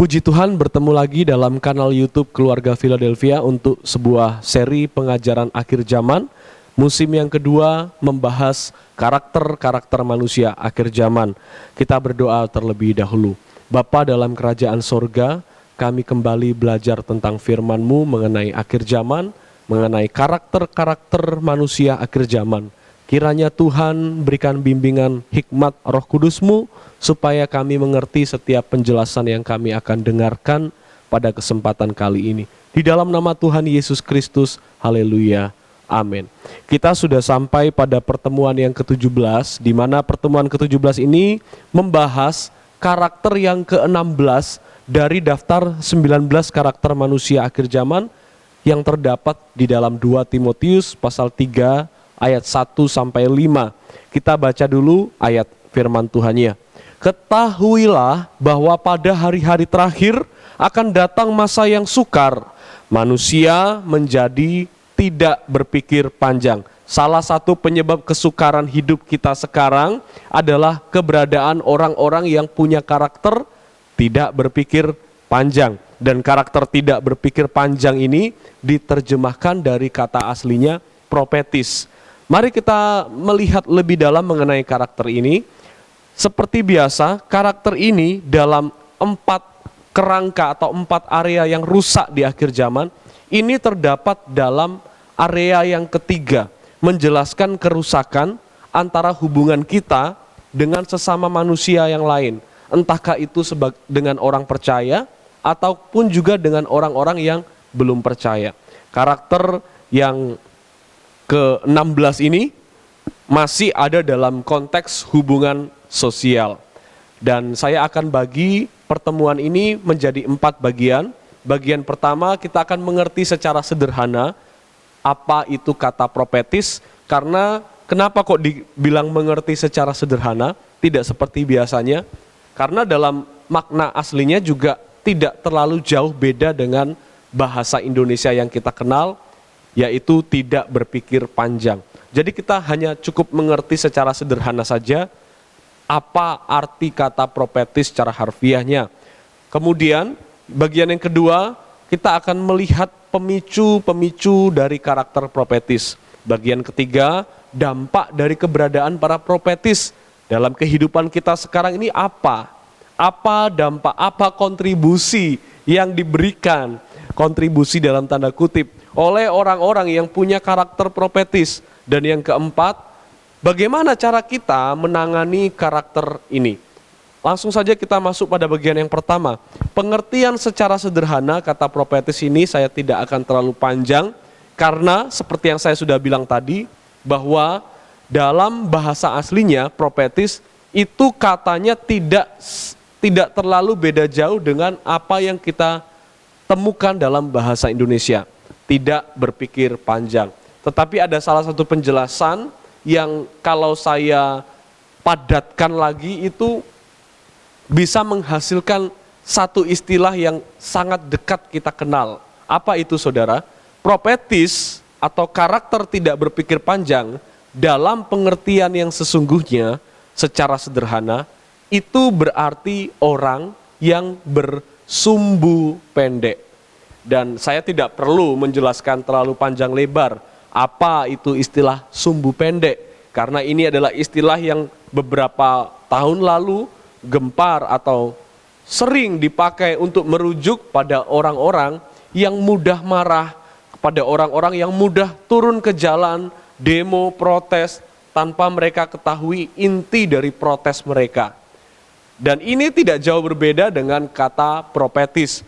Puji Tuhan, bertemu lagi dalam kanal YouTube Keluarga Philadelphia untuk sebuah seri pengajaran akhir zaman. Musim yang kedua membahas karakter-karakter manusia akhir zaman. Kita berdoa terlebih dahulu. Bapa dalam kerajaan sorga, kami kembali belajar tentang firman-Mu mengenai akhir zaman, mengenai karakter-karakter manusia akhir zaman. Kiranya Tuhan berikan bimbingan hikmat Roh Kudus-Mu supaya kami mengerti setiap penjelasan yang kami akan dengarkan pada kesempatan kali ini. Di dalam nama Tuhan Yesus Kristus, haleluya, amin. Kita sudah sampai pada pertemuan yang ke-17, di mana pertemuan ke-17 ini membahas karakter yang ke-16 dari daftar 19 karakter manusia akhir zaman yang terdapat di dalam 2 Timotius pasal 3 ayat 1-5. Kita baca dulu ayat firman Tuhannya. Ketahuilah bahwa pada hari-hari terakhir akan datang masa yang sukar. Manusia menjadi tidak berpikir panjang. Salah satu penyebab kesukaran hidup kita sekarang adalah keberadaan orang-orang yang punya karakter tidak berpikir panjang. Dan karakter tidak berpikir panjang ini diterjemahkan dari kata aslinya profetis. Mari kita melihat lebih dalam mengenai karakter ini. Seperti biasa, karakter ini dalam 4 kerangka atau 4 area yang rusak di akhir zaman, ini terdapat dalam area yang ketiga, menjelaskan kerusakan antara hubungan kita dengan sesama manusia yang lain. Entahkah itu dengan orang percaya, ataupun juga dengan orang-orang yang belum percaya. Karakter yang ke-16 ini masih ada dalam konteks hubungan sosial. Dan saya akan bagi pertemuan ini menjadi 4 bagian. Bagian pertama kita akan mengerti secara sederhana apa itu kata profetis. Karena kenapa kok dibilang mengerti secara sederhana, tidak seperti biasanya. Karena dalam makna aslinya juga tidak terlalu jauh beda dengan bahasa Indonesia yang kita kenal, yaitu tidak berpikir panjang. Jadi kita hanya cukup mengerti secara sederhana saja apa arti kata profetis secara harfiahnya. Kemudian bagian yang kedua kita akan melihat pemicu-pemicu dari karakter profetis. Bagian ketiga, dampak dari keberadaan para profetis dalam kehidupan kita sekarang ini apa? Apa dampak, apa kontribusi yang diberikan, kontribusi dalam tanda kutip, oleh orang-orang yang punya karakter profetis. Dan yang keempat, bagaimana cara kita menangani karakter ini? Langsung saja kita masuk pada bagian yang pertama. Pengertian secara sederhana kata profetis ini saya tidak akan terlalu panjang, karena seperti yang saya sudah bilang tadi, bahwa dalam bahasa aslinya profetis itu katanya tidak terlalu beda jauh dengan apa yang kita temukan dalam bahasa Indonesia. Tidak berpikir panjang. Tetapi ada salah satu penjelasan yang kalau saya padatkan lagi itu bisa menghasilkan satu istilah yang sangat dekat kita kenal. Apa itu saudara? Profetis atau karakter tidak berpikir panjang dalam pengertian yang sesungguhnya secara sederhana itu berarti orang yang bersumbu pendek. Dan saya tidak perlu menjelaskan terlalu panjang lebar apa itu istilah sumbu pendek, karena ini adalah istilah yang beberapa tahun lalu gempar atau sering dipakai untuk merujuk pada orang-orang yang mudah marah, pada orang-orang yang mudah turun ke jalan, demo, protes, tanpa mereka ketahui inti dari protes mereka. Dan ini tidak jauh berbeda dengan kata profetis.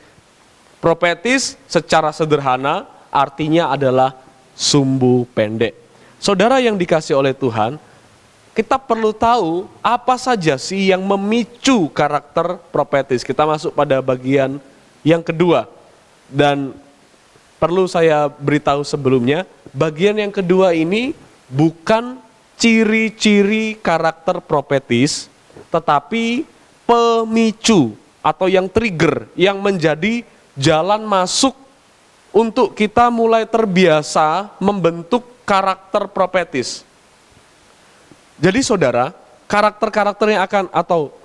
Profetis secara sederhana artinya adalah sumbu pendek. Saudara yang dikasih oleh Tuhan, kita perlu tahu apa saja sih yang memicu karakter profetis. Kita masuk pada bagian yang kedua. Dan perlu saya beritahu sebelumnya, bagian yang kedua ini bukan ciri-ciri karakter profetis, tetapi pemicu atau yang trigger, yang menjadi jalan masuk untuk kita mulai terbiasa membentuk karakter profetis. Jadi saudara, karakter-karakter yang akan atau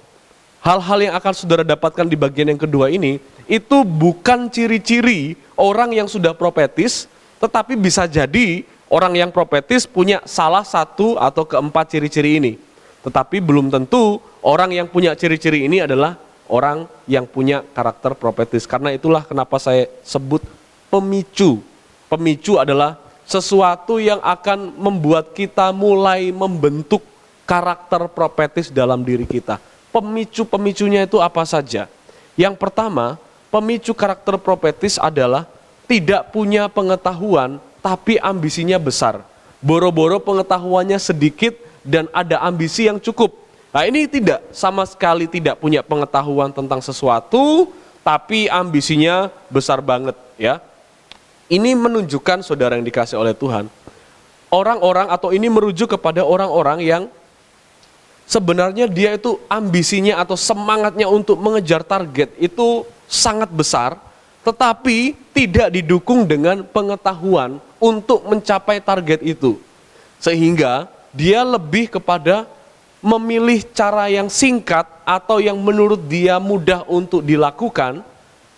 hal-hal yang akan saudara dapatkan di bagian yang kedua ini, itu bukan ciri-ciri orang yang sudah profetis, tetapi bisa jadi orang yang profetis punya salah satu atau keempat ciri-ciri ini. Tetapi belum tentu orang yang punya ciri-ciri ini adalah orang yang punya karakter profetis. Karena itulah kenapa saya sebut pemicu. Pemicu adalah sesuatu yang akan membuat kita mulai membentuk karakter profetis dalam diri kita. Pemicu-pemicunya itu apa saja? Yang pertama, pemicu karakter profetis adalah tidak punya pengetahuan tapi ambisinya besar. Boro-boro pengetahuannya sedikit dan ada ambisi yang cukup. Nah, ini tidak, sama sekali tidak punya pengetahuan tentang sesuatu tapi ambisinya besar banget ya. Ini menunjukkan saudara yang dikasih oleh Tuhan. Orang-orang atau ini merujuk kepada orang-orang yang sebenarnya dia itu ambisinya atau semangatnya untuk mengejar target itu sangat besar, tetapi tidak didukung dengan pengetahuan untuk mencapai target itu. Sehingga dia lebih kepada memilih cara yang singkat atau yang menurut dia mudah untuk dilakukan,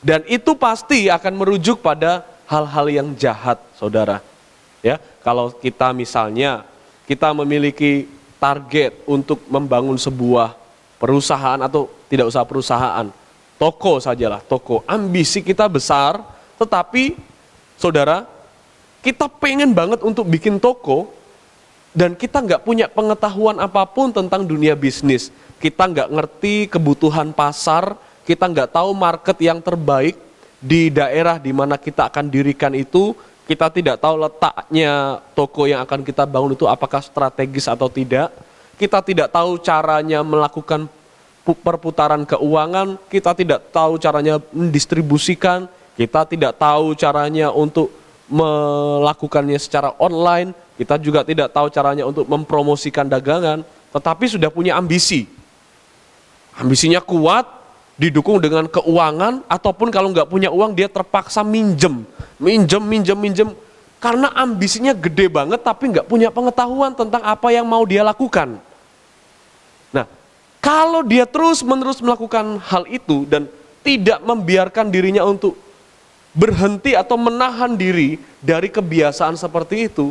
dan itu pasti akan merujuk pada hal-hal yang jahat, saudara. Ya, kalau kita misalnya kita memiliki target untuk membangun sebuah perusahaan atau tidak usah perusahaan, toko sajalah, toko. Ambisi kita besar, tetapi saudara, kita pengen banget untuk bikin toko dan kita nggak punya pengetahuan apapun tentang dunia bisnis. Kita nggak ngerti kebutuhan pasar, kita nggak tahu market yang terbaik di daerah di mana kita akan dirikan itu. Kita tidak tahu letaknya toko yang akan kita bangun itu apakah strategis atau tidak. Kita tidak tahu caranya melakukan perputaran keuangan, kita tidak tahu caranya mendistribusikan, kita tidak tahu caranya untuk melakukannya secara online, kita juga tidak tahu caranya untuk mempromosikan dagangan, tetapi sudah punya ambisi. Ambisinya kuat, didukung dengan keuangan, ataupun kalau nggak punya uang dia terpaksa minjem, karena ambisinya gede banget tapi nggak punya pengetahuan tentang apa yang mau dia lakukan. Nah, kalau dia terus-menerus melakukan hal itu dan tidak membiarkan dirinya untuk berhenti atau menahan diri dari kebiasaan seperti itu,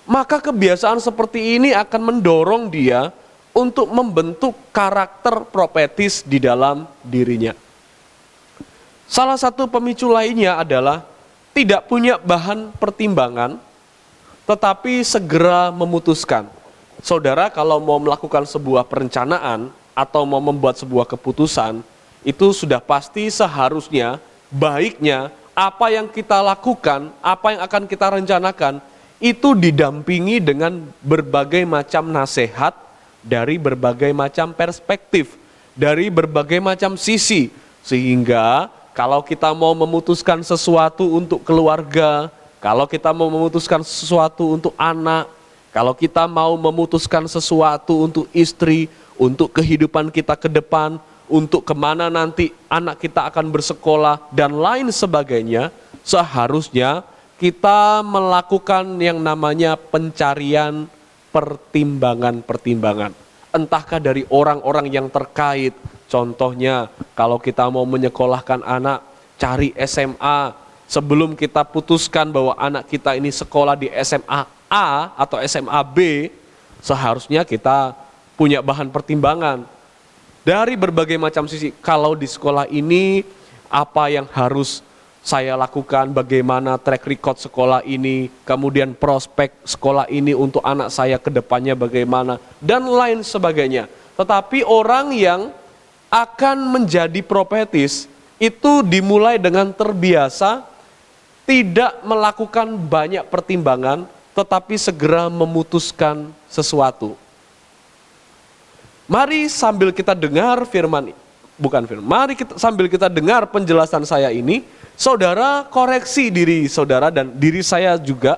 maka kebiasaan seperti ini akan mendorong dia untuk membentuk karakter profetis di dalam dirinya. Salah satu pemicu lainnya adalah tidak punya bahan pertimbangan, tetapi segera memutuskan. Saudara, kalau mau melakukan sebuah perencanaan atau mau membuat sebuah keputusan, itu sudah pasti seharusnya, baiknya, apa yang kita lakukan, apa yang akan kita rencanakan, itu didampingi dengan berbagai macam nasihat, dari berbagai macam perspektif, dari berbagai macam sisi, sehingga kalau kita mau memutuskan sesuatu untuk keluarga, kalau kita mau memutuskan sesuatu untuk anak, kalau kita mau memutuskan sesuatu untuk istri, untuk kehidupan kita ke depan, untuk kemana nanti anak kita akan bersekolah, dan lain sebagainya, seharusnya kita melakukan yang namanya pencarian pertimbangan-pertimbangan. Entahkah dari orang-orang yang terkait. Contohnya, kalau kita mau menyekolahkan anak, cari SMA. Sebelum kita putuskan bahwa anak kita ini sekolah di SMA A atau SMA B, seharusnya kita punya bahan pertimbangan. Dari berbagai macam sisi, kalau di sekolah ini, apa yang harus saya lakukan, bagaimana track record sekolah ini, kemudian prospek sekolah ini untuk anak saya ke depannya bagaimana, dan lain sebagainya. Tetapi orang yang akan menjadi profetis itu dimulai dengan terbiasa tidak melakukan banyak pertimbangan, tetapi segera memutuskan sesuatu. Mari sambil kita dengar sambil kita dengar penjelasan saya ini, saudara koreksi diri saudara dan diri saya juga,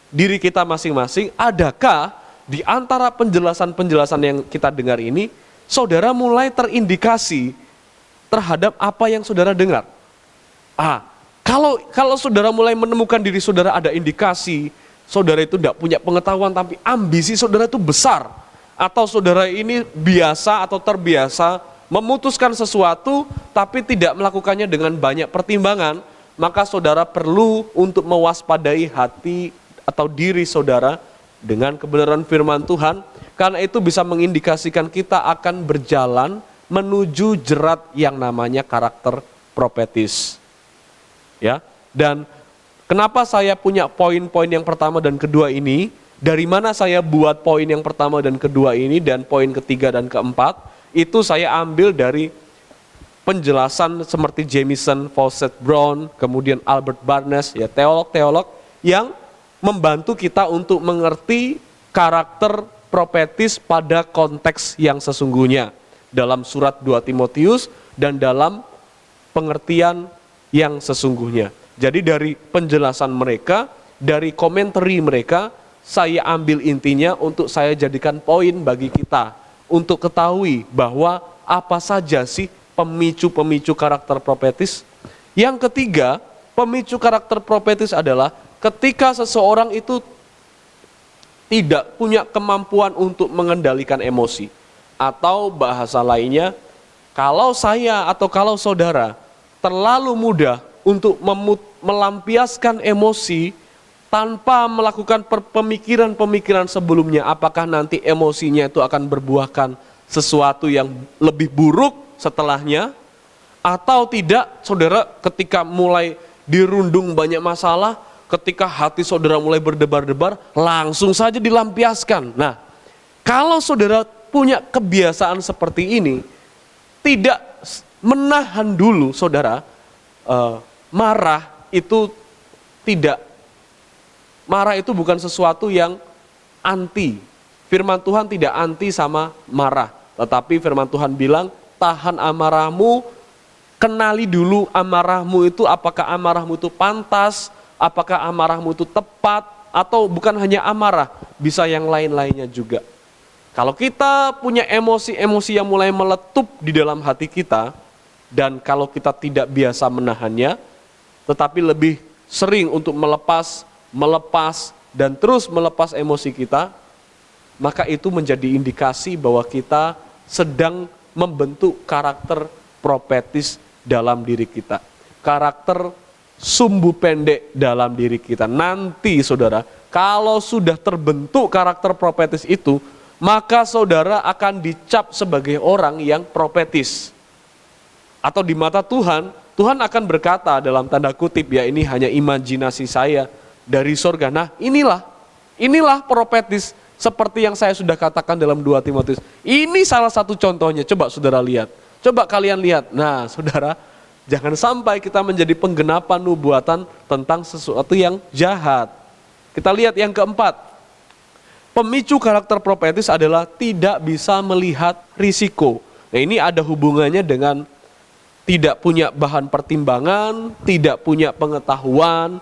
diri kita masing-masing, adakah di antara penjelasan-penjelasan yang kita dengar ini, saudara mulai terindikasi terhadap apa yang saudara dengar. Kalau saudara mulai menemukan diri saudara ada indikasi, saudara itu tidak punya pengetahuan tapi ambisi saudara itu besar, atau saudara ini biasa atau terbiasa memutuskan sesuatu tapi tidak melakukannya dengan banyak pertimbangan, maka saudara perlu untuk mewaspadai hati atau diri saudara dengan kebenaran firman Tuhan, karena itu bisa mengindikasikan kita akan berjalan menuju jerat yang namanya karakter profetis. Ya, dan kenapa saya punya poin-poin yang pertama dan kedua ini? Dari mana saya buat poin yang pertama dan kedua ini dan poin ketiga dan keempat? Itu saya ambil dari penjelasan seperti Jamieson, Fawcett Brown, kemudian Albert Barnes, ya teolog-teolog yang membantu kita untuk mengerti karakter profetis pada konteks yang sesungguhnya dalam surat 2 Timotius dan dalam pengertian yang sesungguhnya. Jadi dari penjelasan mereka, dari komentari mereka, saya ambil intinya untuk saya jadikan poin bagi kita untuk ketahui bahwa apa saja sih pemicu-pemicu karakter profetis. Yang ketiga, pemicu karakter profetis adalah ketika seseorang itu tidak punya kemampuan untuk mengendalikan emosi. Atau bahasa lainnya, kalau saya atau kalau saudara terlalu mudah untuk melampiaskan emosi tanpa melakukan pemikiran-pemikiran sebelumnya, apakah nanti emosinya itu akan berbuahkan sesuatu yang lebih buruk setelahnya, atau tidak. Saudara ketika mulai dirundung banyak masalah, ketika hati saudara mulai berdebar-debar, langsung saja dilampiaskan. Nah, kalau saudara punya kebiasaan seperti ini, tidak menahan dulu saudara, marah itu bukan sesuatu yang anti. Firman Tuhan tidak anti sama marah, tetapi firman Tuhan bilang, tahan amarahmu, kenali dulu amarahmu itu, apakah amarahmu itu pantas, apakah amarahmu itu tepat, atau bukan hanya amarah, bisa yang lain-lainnya juga. Kalau kita punya emosi-emosi yang mulai meletup di dalam hati kita, dan kalau kita tidak biasa menahannya, tetapi lebih sering untuk melepas, dan terus melepas emosi kita, maka itu menjadi indikasi bahwa kita sedang membentuk karakter profetis dalam diri kita. Karakter sumbu pendek dalam diri kita. Nanti saudara, kalau sudah terbentuk karakter profetis itu, maka saudara akan dicap sebagai orang yang profetis. Atau di mata Tuhan, Tuhan akan berkata dalam tanda kutip, ya ini hanya imajinasi saya dari sorga. Nah inilah profetis seperti yang saya sudah katakan dalam 2 Timotius. Ini salah satu contohnya, coba saudara lihat. Coba kalian lihat. Nah saudara, jangan sampai kita menjadi penggenapan nubuatan tentang sesuatu yang jahat. Kita lihat yang keempat. Pemicu karakter profetis adalah tidak bisa melihat risiko. Nah ini ada hubungannya dengan tidak punya bahan pertimbangan, tidak punya pengetahuan,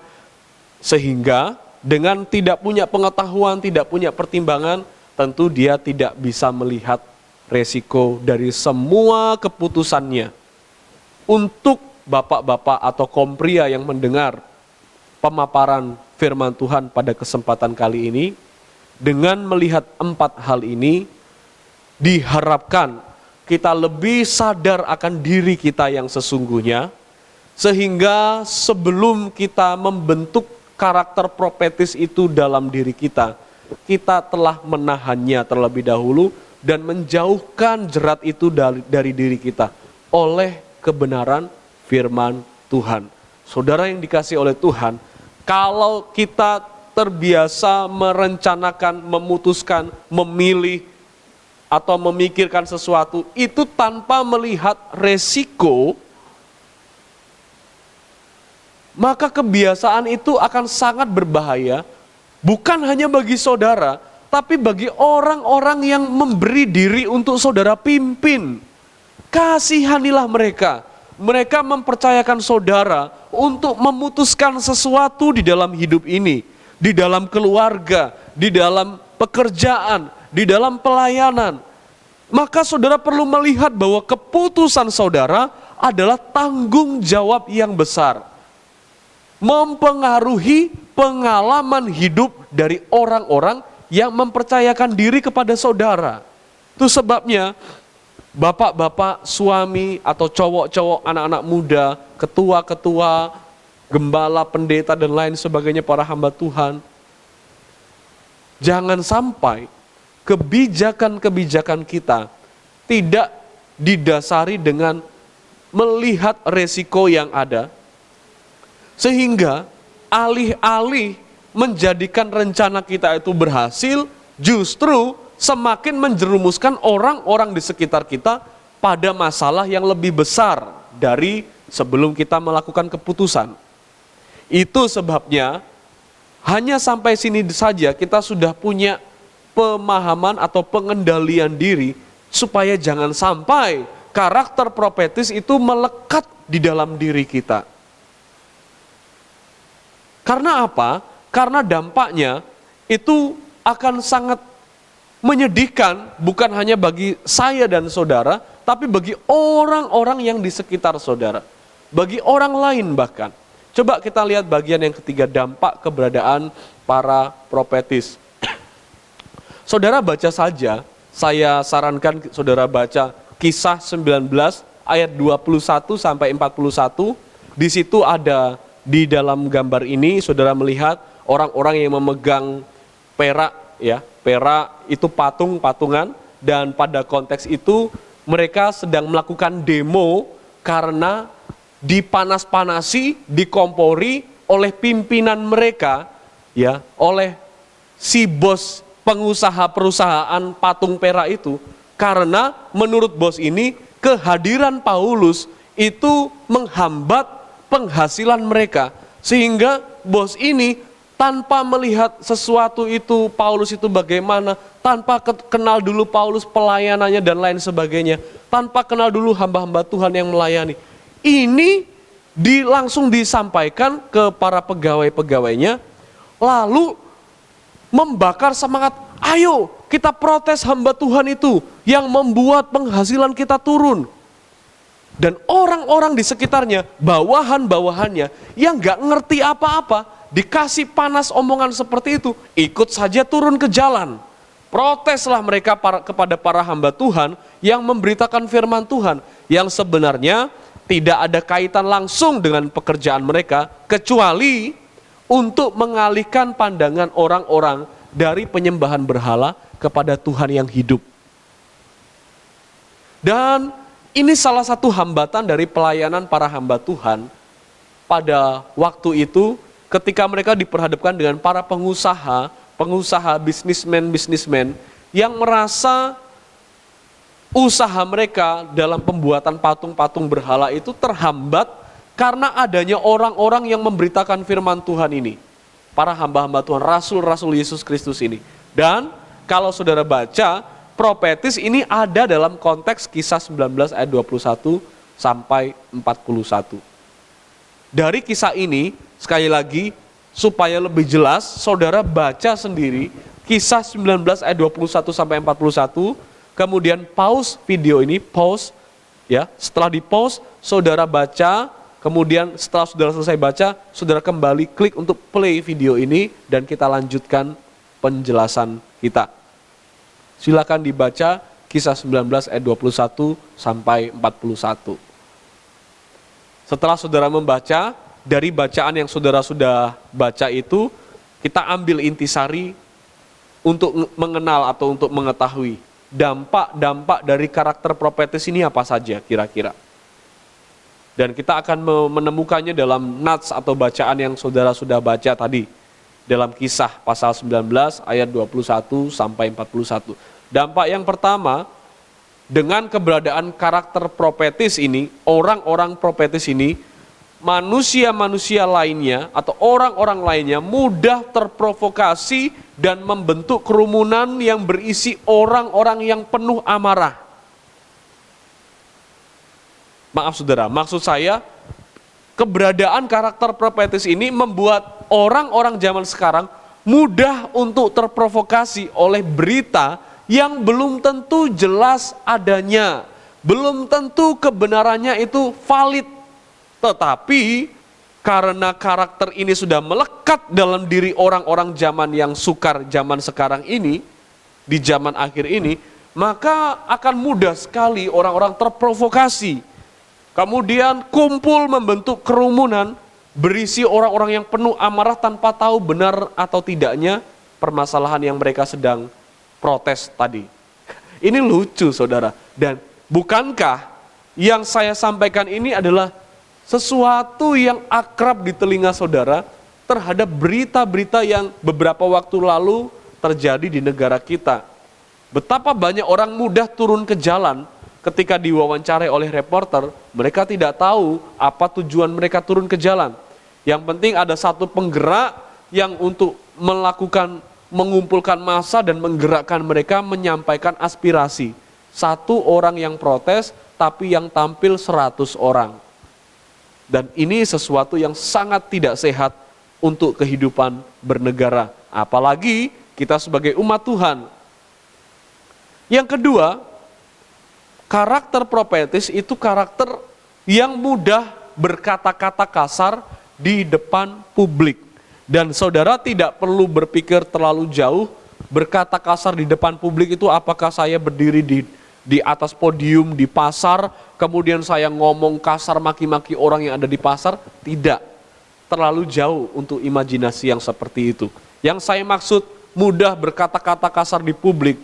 sehingga dengan tidak punya pengetahuan, tidak punya pertimbangan, tentu dia tidak bisa melihat resiko dari semua keputusannya. Untuk bapak-bapak atau kaum pria yang mendengar pemaparan firman Tuhan pada kesempatan kali ini, dengan melihat 4 hal ini, diharapkan kita lebih sadar akan diri kita yang sesungguhnya, sehingga sebelum kita membentuk karakter profetis itu dalam diri kita, kita telah menahannya terlebih dahulu dan menjauhkan jerat itu dari diri kita oleh kebenaran firman Tuhan. Saudara yang dikasihi oleh Tuhan, kalau kita terbiasa merencanakan, memutuskan, memilih, atau memikirkan sesuatu itu tanpa melihat resiko, maka kebiasaan itu akan sangat berbahaya, bukan hanya bagi saudara, tapi bagi orang-orang yang memberi diri untuk saudara pimpin. Kasihanilah mereka. Mereka mempercayakan saudara untuk memutuskan sesuatu di dalam hidup ini, di dalam keluarga, di dalam pekerjaan, di dalam pelayanan. Maka saudara perlu melihat bahwa keputusan saudara adalah tanggung jawab yang besar, mempengaruhi pengalaman hidup dari orang-orang yang mempercayakan diri kepada saudara. Itu sebabnya bapak-bapak, suami, atau cowok-cowok, anak-anak muda, ketua-ketua, gembala, pendeta, dan lain sebagainya, para hamba Tuhan. Jangan sampai kebijakan-kebijakan kita tidak didasari dengan melihat resiko yang ada, sehingga alih-alih menjadikan rencana kita itu berhasil, justru semakin menjerumuskan orang-orang di sekitar kita pada masalah yang lebih besar dari sebelum kita melakukan keputusan. Itu sebabnya hanya sampai sini saja kita sudah punya pemahaman atau pengendalian diri, supaya jangan sampai karakter profetis itu melekat di dalam diri kita. Karena apa? Karena dampaknya itu akan sangat menyedihkan, bukan hanya bagi saya dan saudara, tapi bagi orang-orang yang di sekitar saudara, bagi orang lain bahkan. Coba kita lihat bagian yang ketiga, dampak keberadaan para profetis. Saudara baca saja, saya sarankan saudara baca Kisah 19 ayat 21 sampai 41. Di situ ada, di dalam gambar ini saudara melihat orang-orang yang memegang perak, ya. Perak itu patung-patungan, dan pada konteks itu mereka sedang melakukan demo karena dipanas-panasi, dikompori oleh pimpinan mereka, ya, oleh si bos pengusaha perusahaan patung perak itu, karena menurut bos ini kehadiran Paulus itu menghambat penghasilan mereka, sehingga bos ini tanpa melihat sesuatu itu, Paulus itu bagaimana, tanpa kenal dulu Paulus pelayanannya dan lain sebagainya, tanpa kenal dulu hamba-hamba Tuhan yang melayani, ini langsung disampaikan ke para pegawai-pegawainya, lalu membakar semangat, ayo kita protes hamba Tuhan itu yang membuat penghasilan kita turun. Dan orang-orang di sekitarnya, bawahan-bawahannya yang gak ngerti apa-apa, dikasih panas omongan seperti itu, ikut saja turun ke jalan. Proteslah mereka kepada para hamba Tuhan yang memberitakan firman Tuhan, yang sebenarnya tidak ada kaitan langsung dengan pekerjaan mereka, kecuali untuk mengalihkan pandangan orang-orang dari penyembahan berhala kepada Tuhan yang hidup. Dan ini salah satu hambatan dari pelayanan para hamba Tuhan pada waktu itu, ketika mereka diperhadapkan dengan para pengusaha, bisnismen yang merasa usaha mereka dalam pembuatan patung-patung berhala itu terhambat karena adanya orang-orang yang memberitakan firman Tuhan ini. Para hamba-hamba Tuhan, rasul-rasul Yesus Kristus ini. Dan kalau saudara baca, profetis ini ada dalam konteks Kisah 19 ayat 21 sampai 41. Dari kisah ini, sekali lagi, supaya lebih jelas, saudara baca sendiri Kisah 19 ayat 21 sampai 41, kemudian pause video ini, pause, ya. Setelah di pause, saudara baca, kemudian setelah saudara selesai baca, saudara kembali klik untuk play video ini dan kita lanjutkan penjelasan kita. Silakan dibaca Kisah 19 ayat 21 sampai 41. Setelah saudara membaca, dari bacaan yang saudara sudah baca itu, kita ambil intisari untuk mengenal atau untuk mengetahui dampak-dampak dari karakter profetis ini apa saja kira-kira. Dan kita akan menemukannya dalam nats atau bacaan yang saudara sudah baca tadi, dalam Kisah pasal 19 ayat 21 sampai 41. Dampak yang pertama, dengan keberadaan karakter profetis ini, orang-orang profetis ini, manusia-manusia lainnya atau orang-orang lainnya mudah terprovokasi dan membentuk kerumunan yang berisi orang-orang yang penuh amarah. Maaf saudara, maksud saya keberadaan karakter profetis ini membuat orang-orang zaman sekarang mudah untuk terprovokasi oleh berita yang belum tentu jelas adanya, belum tentu kebenarannya itu valid. Tetapi karena karakter ini sudah melekat dalam diri orang-orang zaman yang sukar zaman sekarang ini, di zaman akhir ini, maka akan mudah sekali orang-orang terprovokasi. Kemudian kumpul membentuk kerumunan berisi orang-orang yang penuh amarah tanpa tahu benar atau tidaknya permasalahan yang mereka sedang protes tadi. Ini lucu saudara. Dan bukankah yang saya sampaikan ini adalah sesuatu yang akrab di telinga saudara terhadap berita-berita yang beberapa waktu lalu terjadi di negara kita. Betapa banyak orang mudah turun ke jalan ketika diwawancarai oleh reporter, mereka tidak tahu apa tujuan mereka turun ke jalan. Yang penting ada satu penggerak yang untuk mengumpulkan massa dan menggerakkan mereka menyampaikan aspirasi. Satu orang yang protes, tapi yang tampil 100 orang. Dan ini sesuatu yang sangat tidak sehat untuk kehidupan bernegara. Apalagi kita sebagai umat Tuhan. Yang kedua, karakter profetis itu karakter yang mudah berkata-kata kasar di depan publik. Dan saudara tidak perlu berpikir terlalu jauh, berkata kasar di depan publik itu apakah saya berdiri di atas podium di pasar, kemudian saya ngomong kasar maki-maki orang yang ada di pasar? Tidak, terlalu jauh untuk imajinasi yang seperti itu. Yang saya maksud mudah berkata-kata kasar di publik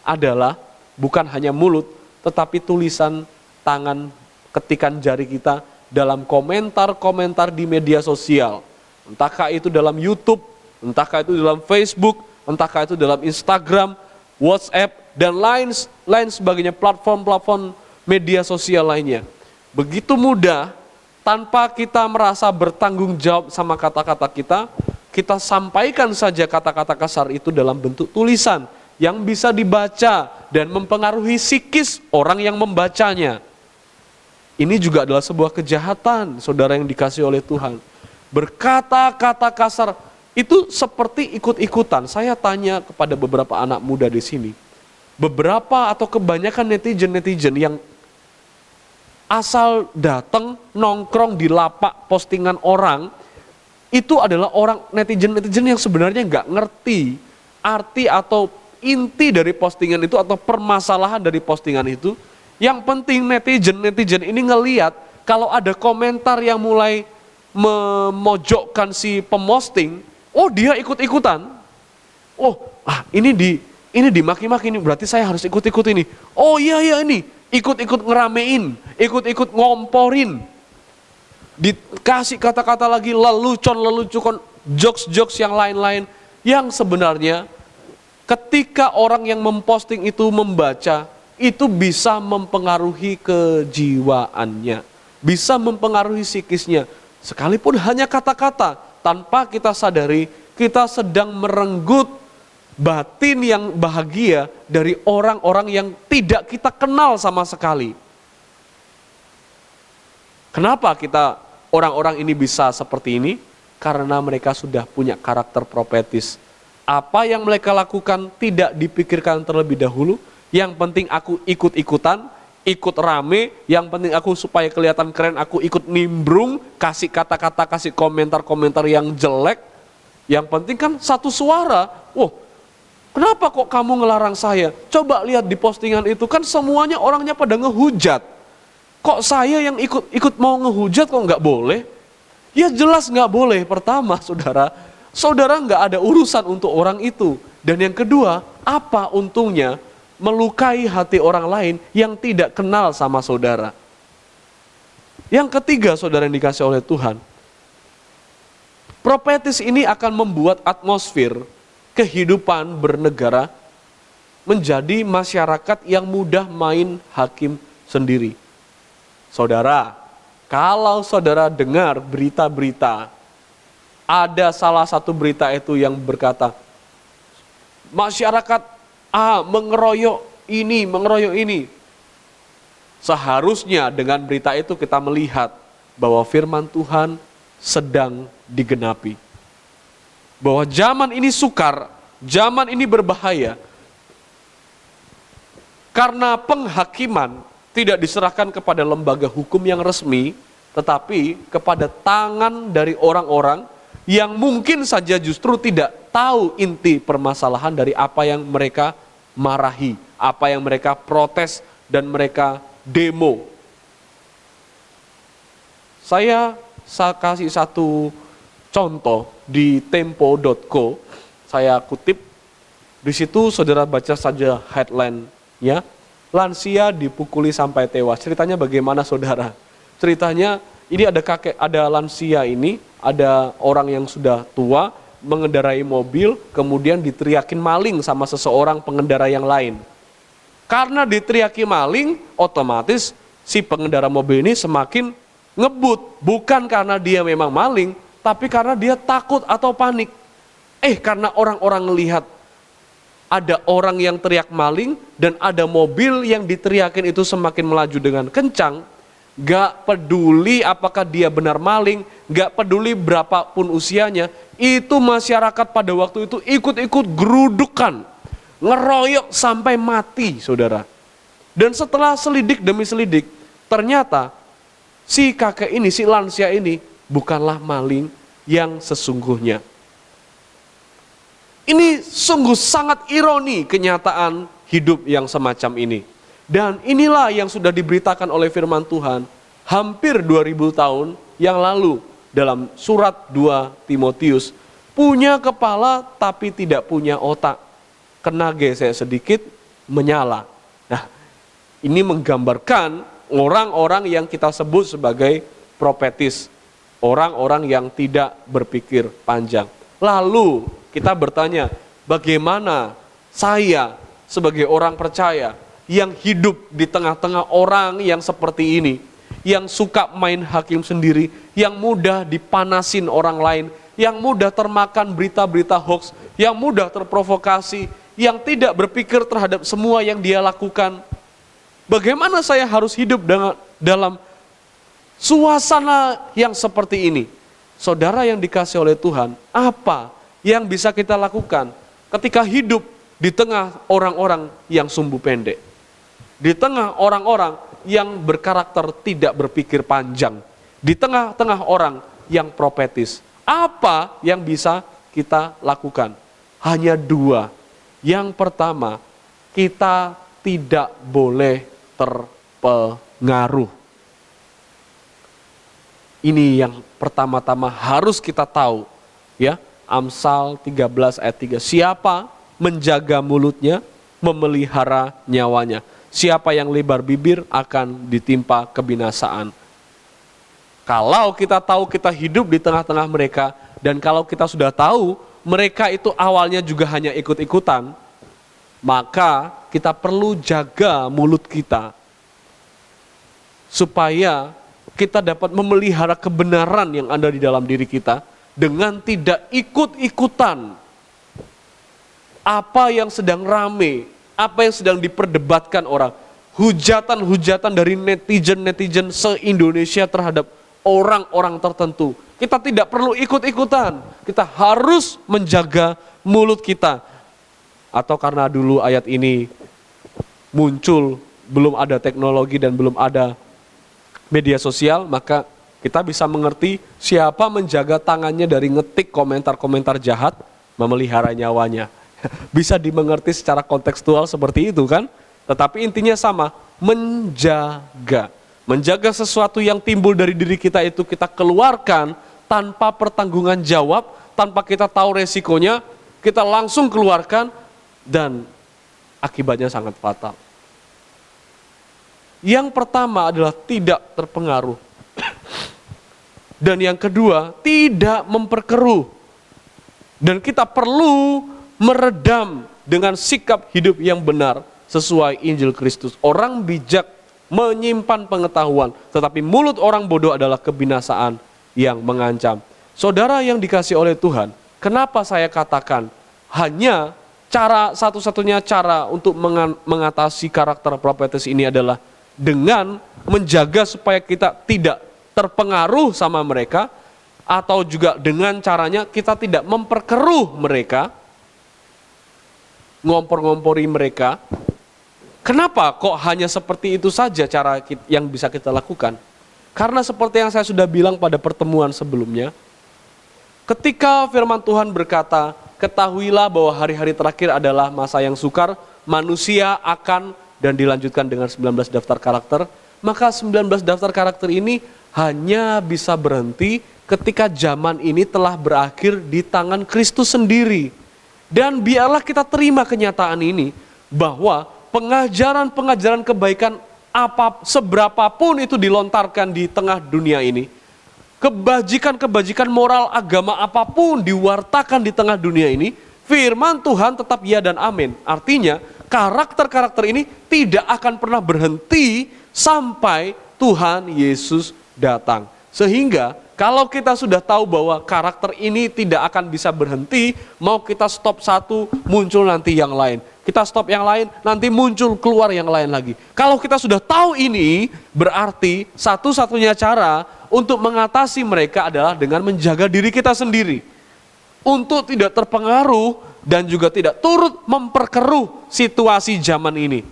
adalah bukan hanya mulut, tetapi tulisan tangan, ketikan jari kita dalam komentar-komentar di media sosial. Entahkah itu dalam YouTube, entahkah itu dalam Facebook, entahkah itu dalam Instagram, WhatsApp, dan lain sebagainya, platform-platform media sosial lainnya. Begitu mudah, tanpa kita merasa bertanggung jawab sama kata-kata kita sampaikan saja kata-kata kasar itu dalam bentuk tulisan yang bisa dibaca dan mempengaruhi psikis orang yang membacanya. Ini juga adalah sebuah kejahatan, saudara yang dikasihi oleh Tuhan. Berkata-kata kasar itu seperti ikut-ikutan. Saya tanya kepada beberapa anak muda di sini, beberapa atau kebanyakan netizen yang asal datang nongkrong di lapak postingan orang, itu adalah orang netizen yang sebenarnya nggak ngerti arti atau inti dari postingan itu atau permasalahan dari postingan itu. Yang penting netizen ini ngelihat kalau ada komentar yang mulai memojokkan si pemosting, oh dia ikut-ikutan. Oh, ini dimaki-maki ini, berarti saya harus ikut-ikut ini. Oh iya ini, ikut-ikut ngeramein, ikut-ikut ngomporin. Dikasih kata-kata lagi lelucon, jokes yang lain-lain yang sebenarnya ketika orang yang memposting itu membaca, itu bisa mempengaruhi kejiwaannya, bisa mempengaruhi psikisnya. Sekalipun hanya kata-kata, tanpa kita sadari, kita sedang merenggut batin yang bahagia dari orang-orang yang tidak kita kenal sama sekali. Kenapa orang-orang ini bisa seperti ini? Karena mereka sudah punya karakter profetis. Apa yang mereka lakukan tidak dipikirkan terlebih dahulu. Yang penting aku ikut-ikutan, ikut rame. Yang penting aku supaya kelihatan keren, aku ikut nimbrung, kasih kata-kata, kasih komentar-komentar yang jelek. Yang penting kan satu suara. Kenapa kok kamu ngelarang saya? Coba lihat di postingan itu, kan semuanya orangnya pada ngehujat. Kok saya yang ikut mau ngehujat kok nggak boleh? Ya jelas nggak boleh. Pertama, saudara nggak ada urusan untuk orang itu. Dan yang kedua, apa untungnya melukai hati orang lain yang tidak kenal sama saudara? Yang ketiga, saudara yang dikasih oleh Tuhan, profetis ini akan membuat atmosfer kehidupan bernegara menjadi masyarakat yang mudah main hakim sendiri. Saudara, kalau saudara dengar berita-berita, ada salah satu berita itu yang berkata, masyarakat A mengeroyok ini. Seharusnya dengan berita itu kita melihat bahwa firman Tuhan sedang digenapi. Bahwa zaman ini sukar, zaman ini berbahaya. Karena penghakiman tidak diserahkan kepada lembaga hukum yang resmi, tetapi kepada tangan dari orang-orang yang mungkin saja justru tidak tahu inti permasalahan dari apa yang mereka marahi, apa yang mereka protes dan mereka demo. Saya kasih satu contoh di tempo.co, saya kutip, di situ saudara baca saja headline-nya, lansia dipukuli sampai tewas. Ceritanya bagaimana saudara? Ceritanya ini ada lansia ini, ada orang yang sudah tua, mengendarai mobil, kemudian diteriakin maling sama seseorang pengendara yang lain. Karena diteriaki maling, otomatis si pengendara mobil ini semakin ngebut, bukan karena dia memang maling, tapi karena dia takut atau panik. Karena orang-orang melihat ada orang yang teriak maling dan ada mobil yang diteriakin itu semakin melaju dengan kencang, gak peduli apakah dia benar maling, gak peduli berapapun usianya, itu masyarakat pada waktu itu ikut-ikut gerudukan, ngeroyok sampai mati, saudara. Dan setelah selidik demi selidik, ternyata si kakek ini, si lansia ini bukanlah maling yang sesungguhnya. Ini sungguh sangat ironi kenyataan hidup yang semacam ini. Dan inilah yang sudah diberitakan oleh firman Tuhan hampir 2000 tahun yang lalu dalam surat 2 Timotius. Punya kepala tapi tidak punya otak. Kena gesek sedikit menyala. Nah, ini menggambarkan orang-orang yang kita sebut sebagai profetis, orang-orang yang tidak berpikir panjang. Lalu kita bertanya, bagaimana saya sebagai orang percaya yang hidup di tengah-tengah orang yang seperti ini, yang suka main hakim sendiri, yang mudah dipanasin orang lain, yang mudah termakan berita-berita hoax, yang mudah terprovokasi, yang tidak berpikir terhadap semua yang dia lakukan. Bagaimana saya harus hidup dalam suasana yang seperti ini? Saudara yang dikasih oleh Tuhan, apa yang bisa kita lakukan ketika hidup di tengah orang-orang yang sumbu pendek? Di tengah orang-orang yang berkarakter tidak berpikir panjang. Di tengah-tengah orang yang profetis. Apa yang bisa kita lakukan? Hanya dua. Yang pertama, kita tidak boleh terpengaruh. Ini yang pertama-tama harus kita tahu, ya. Amsal 13 ayat 3. Siapa menjaga mulutnya, memelihara nyawanya. Siapa yang lebar bibir akan ditimpa kebinasaan. Kalau kita tahu kita hidup di tengah-tengah mereka, dan kalau kita sudah tahu mereka itu awalnya juga hanya ikut-ikutan, maka kita perlu jaga mulut kita supaya kita dapat memelihara kebenaran yang ada di dalam diri kita dengan tidak ikut-ikutan apa yang sedang rame, apa yang sedang diperdebatkan orang. Hujatan-hujatan dari netizen-netizen se-Indonesia terhadap orang-orang tertentu. Kita tidak perlu ikut-ikutan, kita harus menjaga mulut kita. Atau karena dulu ayat ini muncul, belum ada teknologi dan belum ada media sosial, maka kita bisa mengerti siapa menjaga tangannya dari ngetik komentar-komentar jahat, memelihara nyawanya. Bisa dimengerti secara kontekstual seperti itu kan? Tetapi intinya sama, menjaga. Menjaga sesuatu yang timbul dari diri kita itu kita keluarkan tanpa pertanggungan jawab, tanpa kita tahu resikonya, kita langsung keluarkan dan akibatnya sangat fatal. Yang pertama adalah tidak terpengaruh. Dan yang kedua, tidak memperkeruh. Dan kita perlu meredam dengan sikap hidup yang benar sesuai Injil Kristus. Orang bijak menyimpan pengetahuan, tetapi mulut orang bodoh adalah kebinasaan yang mengancam. Saudara yang dikasih oleh Tuhan, kenapa saya katakan hanya satu-satunya cara untuk mengatasi karakter profetis ini adalah dengan menjaga supaya kita tidak terpengaruh sama mereka, atau juga dengan caranya kita tidak memperkeruh mereka, ngompor-ngompori mereka. Kenapa kok hanya seperti itu saja cara yang bisa kita lakukan? Karena seperti yang saya sudah bilang pada pertemuan sebelumnya, ketika firman Tuhan berkata, ketahuilah bahwa hari-hari terakhir adalah masa yang sukar, manusia akan, dan dilanjutkan dengan 19 daftar karakter, maka 19 daftar karakter ini hanya bisa berhenti ketika zaman ini telah berakhir di tangan Kristus sendiri. Dan biarlah kita terima kenyataan ini, bahwa pengajaran-pengajaran kebaikan seberapapun itu dilontarkan di tengah dunia ini, kebajikan-kebajikan moral agama apapun diwartakan di tengah dunia ini, firman Tuhan tetap ya dan amin. Artinya karakter-karakter ini tidak akan pernah berhenti sampai Tuhan Yesus datang. Sehingga kalau kita sudah tahu bahwa karakter ini tidak akan bisa berhenti, mau kita stop satu, muncul nanti yang lain. Kita stop yang lain, nanti muncul keluar yang lain lagi. Kalau kita sudah tahu ini, berarti satu-satunya cara untuk mengatasi mereka adalah dengan menjaga diri kita sendiri. Untuk tidak terpengaruh dan juga tidak turut memperkeruh situasi zaman ini.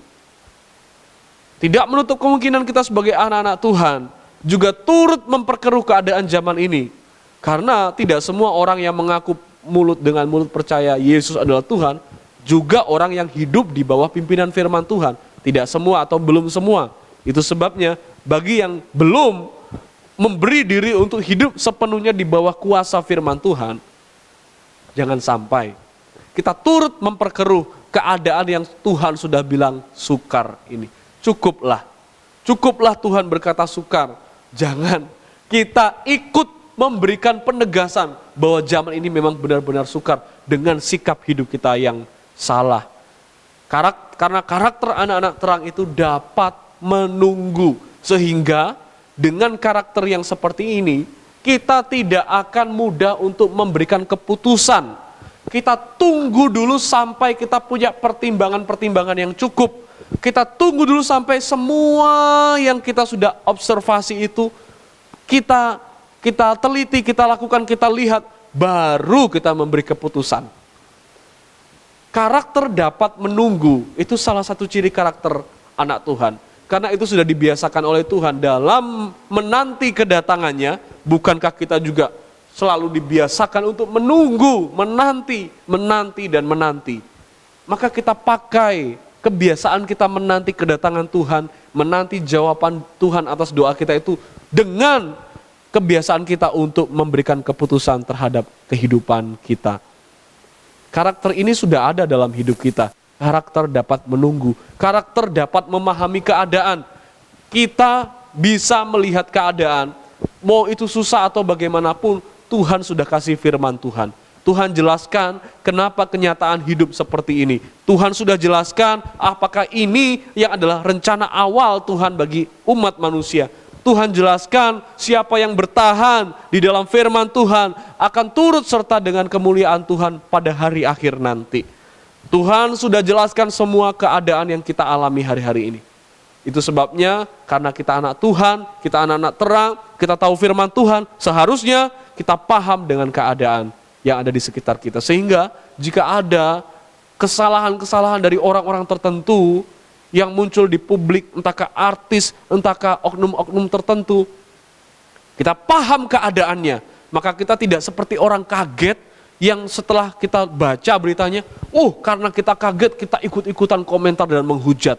Tidak menutup kemungkinan kita sebagai anak-anak Tuhan juga turut memperkeruh keadaan zaman ini. Karena tidak semua orang yang mengaku dengan mulut percaya Yesus adalah Tuhan, juga orang yang hidup di bawah pimpinan firman Tuhan. Tidak semua atau belum semua. Itu sebabnya bagi yang belum memberi diri untuk hidup sepenuhnya di bawah kuasa firman Tuhan, jangan sampai kita turut memperkeruh keadaan yang Tuhan sudah bilang sukar ini. Cukuplah Tuhan berkata sukar. Jangan kita ikut memberikan penegasan bahwa zaman ini memang benar-benar sukar dengan sikap hidup kita yang salah. Karena karakter anak-anak terang itu dapat menunggu. Sehingga dengan karakter yang seperti ini, kita tidak akan mudah untuk memberikan keputusan. Kita tunggu dulu sampai kita punya pertimbangan-pertimbangan yang cukup. Kita tunggu dulu sampai semua yang kita sudah observasi itu kita teliti, kita lakukan, kita lihat, baru kita memberi keputusan. Karakter dapat menunggu, itu salah satu ciri karakter anak Tuhan. Karena itu sudah dibiasakan oleh Tuhan dalam menanti kedatangannya. Bukankah kita juga selalu dibiasakan untuk menunggu, menanti dan menanti. Maka kita pakai kebiasaan kita menanti kedatangan Tuhan, menanti jawaban Tuhan atas doa kita itu dengan kebiasaan kita untuk memberikan keputusan terhadap kehidupan kita. Karakter ini sudah ada dalam hidup kita. Karakter dapat menunggu, karakter dapat memahami keadaan. Kita bisa melihat keadaan, mau itu susah atau bagaimanapun, Tuhan sudah kasih firman Tuhan. Tuhan jelaskan kenapa kenyataan hidup seperti ini. Tuhan sudah jelaskan apakah ini yang adalah rencana awal Tuhan bagi umat manusia. Tuhan jelaskan siapa yang bertahan di dalam firman Tuhan akan turut serta dengan kemuliaan Tuhan pada hari akhir nanti. Tuhan sudah jelaskan semua keadaan yang kita alami hari-hari ini. Itu sebabnya karena kita anak Tuhan, kita anak-anak terang, kita tahu firman Tuhan, seharusnya kita paham dengan keadaan yang ada di sekitar kita. Sehingga jika ada kesalahan-kesalahan dari orang-orang tertentu yang muncul di publik, entahkah artis, entahkah oknum-oknum tertentu, kita paham keadaannya, maka kita tidak seperti orang kaget yang setelah kita baca beritanya, karena kita kaget, kita ikut-ikutan komentar dan menghujat.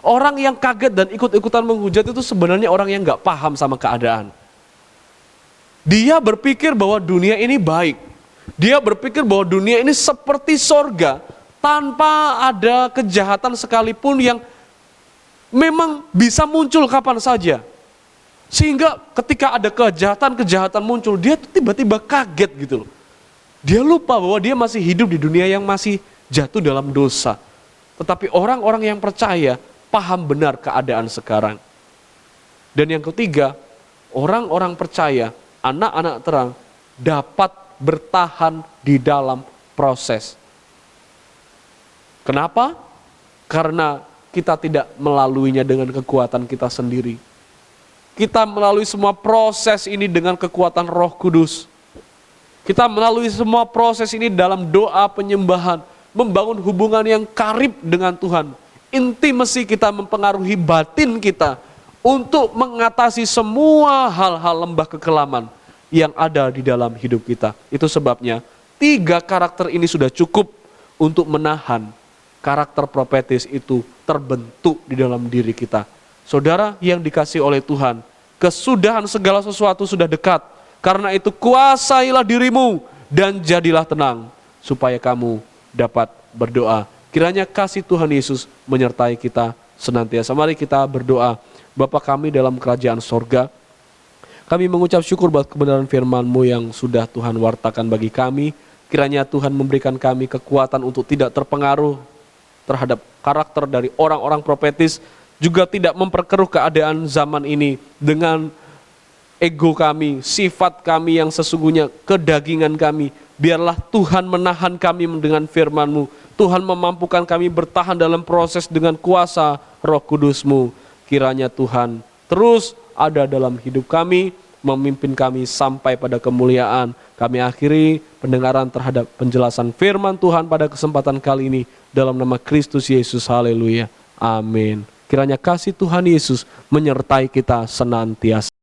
Orang yang kaget dan ikut-ikutan menghujat itu sebenarnya orang yang gak paham sama keadaan. Dia berpikir bahwa dunia ini baik. Dia berpikir bahwa dunia ini seperti sorga, tanpa ada kejahatan sekalipun yang memang bisa muncul kapan saja. Sehingga ketika ada kejahatan muncul, dia tiba-tiba kaget gitu loh. Dia lupa bahwa dia masih hidup di dunia yang masih jatuh dalam dosa. Tetapi orang-orang yang percaya paham benar keadaan sekarang. Dan yang ketiga, orang-orang percaya, anak-anak terang dapat bertahan di dalam proses. Kenapa? Karena kita tidak melaluinya dengan kekuatan kita sendiri. Kita melalui semua proses ini dengan kekuatan Roh Kudus. Kita melalui semua proses ini dalam doa penyembahan, membangun hubungan yang karib dengan Tuhan. Intimasi kita mempengaruhi batin kita untuk mengatasi semua hal-hal lembah kekelaman yang ada di dalam hidup kita. Itu sebabnya 3 karakter ini sudah cukup untuk menahan karakter profetis itu terbentuk di dalam diri kita. Saudara yang dikasihi oleh Tuhan, kesudahan segala sesuatu sudah dekat. Karena itu kuasailah dirimu dan jadilah tenang, supaya kamu dapat berdoa. Kiranya kasih Tuhan Yesus menyertai kita senantiasa. Mari kita berdoa. Bapa kami dalam kerajaan sorga, kami mengucap syukur buat kebenaran firman-Mu yang sudah Tuhan wartakan bagi kami. Kiranya Tuhan memberikan kami kekuatan untuk tidak terpengaruh terhadap karakter dari orang-orang profetis, juga tidak memperkeruh keadaan zaman ini dengan ego kami, sifat kami yang sesungguhnya, kedagingan kami. Biarlah Tuhan menahan kami dengan firman-Mu. Tuhan memampukan kami bertahan dalam proses dengan kuasa Roh Kudus-Mu. Kiranya Tuhan terus ada dalam hidup kami, memimpin kami sampai pada kemuliaan. Kami akhiri pendengaran terhadap penjelasan firman Tuhan pada kesempatan kali ini. Dalam nama Kristus Yesus, haleluya, amin. Kiranya kasih Tuhan Yesus menyertai kita senantiasa.